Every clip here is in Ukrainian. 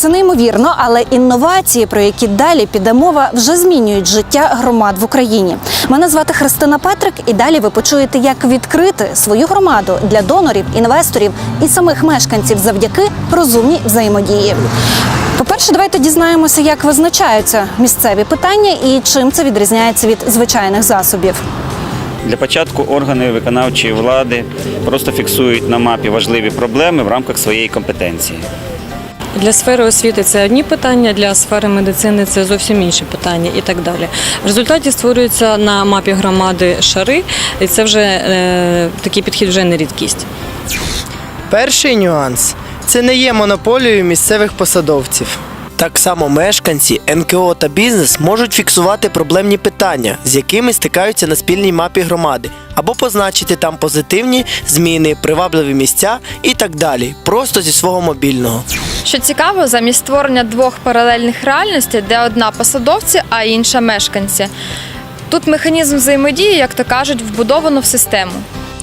Це неймовірно, але інновації, про які далі піде мова, вже змінюють життя громад в Україні. Мене звати Христина Петрик, і далі ви почуєте, як відкрити свою громаду для донорів, інвесторів і самих мешканців завдяки розумній взаємодії. По-перше, давайте дізнаємося, як визначаються місцеві питання і чим це відрізняється від звичайних засобів. Для початку органи виконавчої влади просто фіксують на мапі важливі проблеми в рамках своєї компетенції. Для сфери освіти це одні питання, для сфери медицини це зовсім інші питання і так далі. В результаті створюються на мапі громади шари, і це вже такий підхід вже не рідкість. Перший нюанс – це не є монополією місцевих посадовців. Так само мешканці, НКО та бізнес можуть фіксувати проблемні питання, з якими стикаються на спільній мапі громади, або позначити там позитивні зміни, привабливі місця і так далі, просто зі свого мобільного. Що цікаво, замість створення двох паралельних реальностей, де одна посадовці, а інша мешканці. Тут механізм взаємодії, як то кажуть, вбудовано в систему.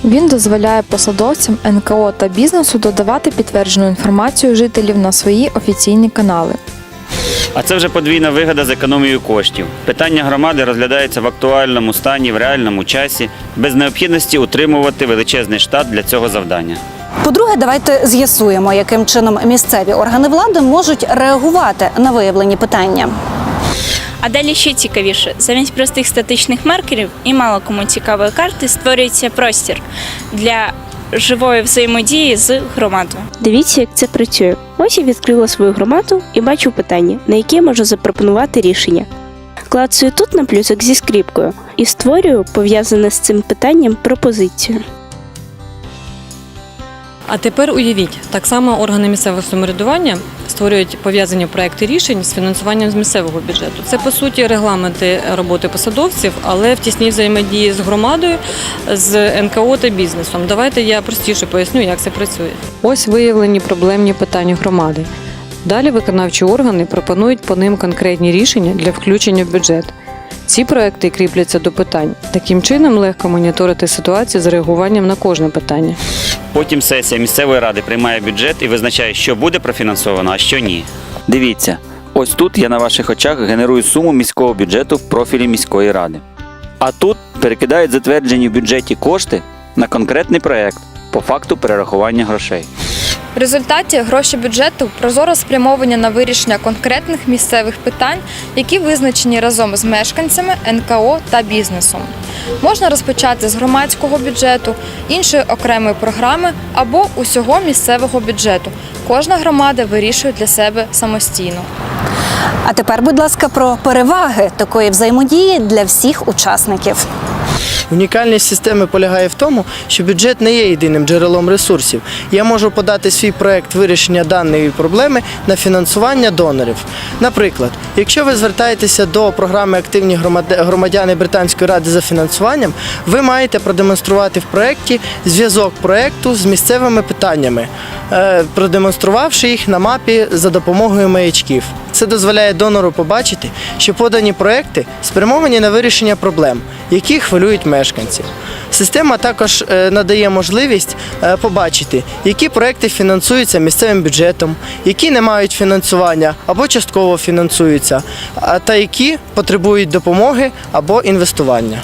Він дозволяє посадовцям НКО та бізнесу додавати підтверджену інформацію жителів на свої офіційні канали. А це вже подвійна вигода з економією коштів. Питання громади розглядаються в актуальному стані, в реальному часі, без необхідності утримувати величезний штат для цього завдання. По-друге, давайте з'ясуємо, яким чином місцеві органи влади можуть реагувати на виявлені питання. А далі ще цікавіше. Замість простих статичних маркерів і мало кому цікавої карти створюється простір для живої взаємодії з громадою. Дивіться, як це працює. Ось я відкрила свою громаду і бачу питання, на яке можу запропонувати рішення. Клацаю тут на плюсик зі скріпкою і створюю пов'язане з цим питанням пропозицію. А тепер уявіть, так само органи місцевого самоврядування створюють пов'язані проекти рішень з фінансуванням з місцевого бюджету. Це, по суті, регламенти роботи посадовців, але в тісній взаємодії з громадою, з НКО та бізнесом. Давайте я простіше поясню, як це працює. Ось виявлені проблемні питання громади. Далі виконавчі органи пропонують по ним конкретні рішення для включення в бюджет. Ці проекти кріпляться до питань. Таким чином легко моніторити ситуацію з реагуванням на кожне питання. Потім сесія місцевої ради приймає бюджет і визначає, що буде профінансовано, а що ні. Дивіться, ось тут я на ваших очах генерую суму міського бюджету в профілі міської ради. А тут перекидають затверджені в бюджеті кошти на конкретний проект по факту перерахування грошей. В результаті гроші бюджету прозоро спрямовані на вирішення конкретних місцевих питань, які визначені разом з мешканцями, НКО та бізнесом. Можна розпочати з громадського бюджету, іншої окремої програми або усього місцевого бюджету. Кожна громада вирішує для себе самостійно. А тепер, будь ласка, про переваги такої взаємодії для всіх учасників. Унікальність системи полягає в тому, що бюджет не є єдиним джерелом ресурсів. Я можу подати свій проект вирішення даної проблеми на фінансування донорів. Наприклад, якщо ви звертаєтеся до програми «Активні громадяни Британської ради за фінансуванням», ви маєте продемонструвати в проєкті зв'язок проєкту з місцевими питаннями, продемонструвавши їх на мапі за допомогою маячків. Це дозволяє донору побачити, що подані проекти спрямовані на вирішення проблем, які хвилюють мешканців. Система також надає можливість побачити, які проекти фінансуються місцевим бюджетом, які не мають фінансування або частково фінансуються, та які потребують допомоги або інвестування.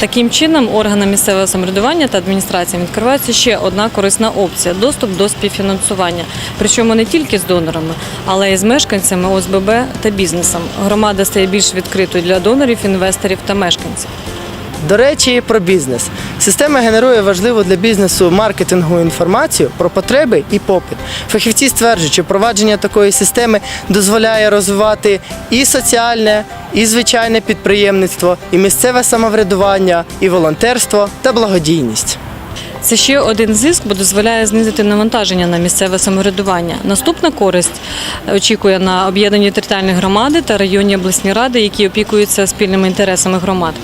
Таким чином, органам місцевого самоврядування та адміністраціям відкривається ще одна корисна опція – доступ до співфінансування. Причому не тільки з донорами, але й з мешканцями ОСББ та бізнесом. Громада стає більш відкритою для донорів, інвесторів та мешканців. До речі, про бізнес. Система генерує важливу для бізнесу маркетингову інформацію про потреби і попит. Фахівці стверджують, що впровадження такої системи дозволяє розвивати і соціальне, і звичайне підприємництво, і місцеве самоврядування, і волонтерство та благодійність. Це ще один зиск, бо дозволяє знизити навантаження на місцеве самоврядування. Наступна користь очікує на об'єднані територіальні громади та районні обласні ради, які опікуються спільними інтересами громад.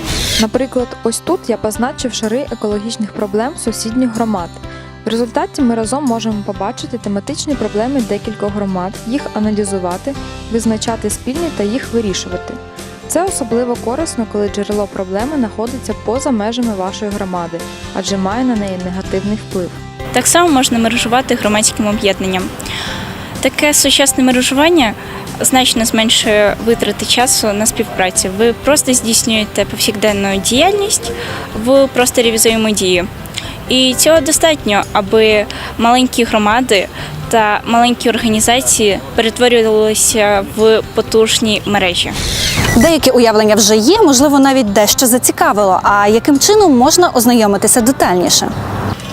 Наприклад, ось тут я позначив шари екологічних проблем сусідніх громад. В результаті ми разом можемо побачити тематичні проблеми декількох громад, їх аналізувати, визначати спільні та їх вирішувати. Це особливо корисно, коли джерело проблеми знаходиться поза межами вашої громади, адже має на неї негативний вплив. Так само можна мережувати громадським об'єднанням. Таке сучасне мережування значно зменшує витрати часу на співпрацю. Ви просто здійснюєте повсякденну діяльність в просторі взаємодії. І цього достатньо, аби маленькі громади та маленькі організації перетворювалися в потужні мережі. Деякі уявлення вже є, можливо, навіть дещо зацікавило. А яким чином можна ознайомитися детальніше?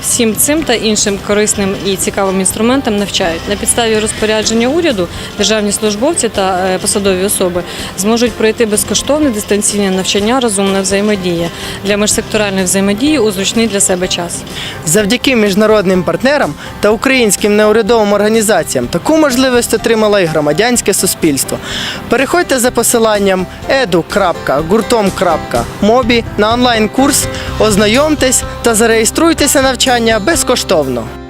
Всім цим та іншим корисним і цікавим інструментам навчають. На підставі розпорядження уряду державні службовці та посадові особи зможуть пройти безкоштовне дистанційне навчання «Розумна взаємодія» для міжсекторальної взаємодії у зручний для себе час. Завдяки міжнародним партнерам та українським неурядовим організаціям таку можливість отримало і громадянське суспільство. Переходьте за посиланням edu.gurtom.mobi на онлайн-курс, ознайомтесь та зареєструйтеся на навчання безкоштовно.